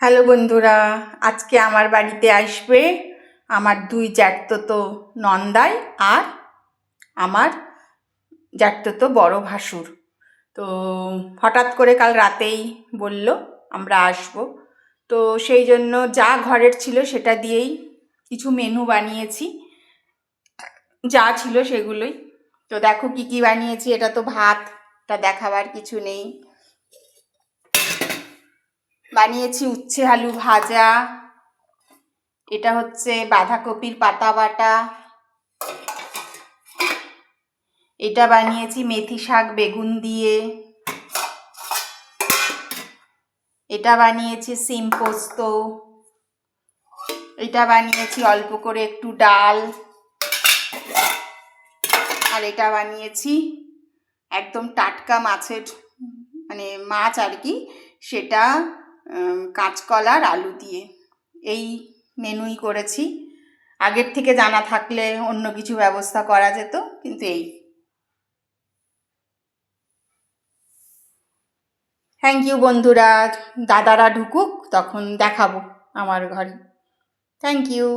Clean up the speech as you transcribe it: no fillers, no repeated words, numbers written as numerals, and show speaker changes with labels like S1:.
S1: Hello বন্ধুরা, আজকে আমার বাড়িতে আসবে আমার দুই জ্যাঠতো নন্দাই আর আমার জ্যাঠতো বড় ভাসুর। তো হঠাৎ করে কাল রাতেই বলল আমরা আসব। তো সেই জন্য যা ঘরের ছিল সেটা দিয়েই কিছু মেনু বানিয়েছি, যা ছিল সেগুলোই। তো দেখো কি কি বানিয়েছি। এটা তো ভাতটা দেখাবার কিছু নেই। বানিয়েছি উচ্ছে আলু ভাজা, এটা হচ্ছে বাঁধাকপির পাতা বাটা, এটা বানিয়েছি মেথি শাক বেগুন দিয়ে, এটা বানিয়েছি সিম পোস্ত, এটা বানিয়েছি অল্প করে একটু ডাল, আর এটা বানিয়েছি একদম টাটকা মাছের মানে মাছ আর কি, সেটা কাঁচকলার আলু দিয়ে। এই মেনুই করেছি। আগের থেকে জানা থাকলে অন্য কিছু ব্যবস্থা করা যেত, কিন্তু এই। থ্যাংক ইউ বন্ধুরা, দাদারা ঢুকুক তখন দেখাবো আমার ঘরে। Thank you.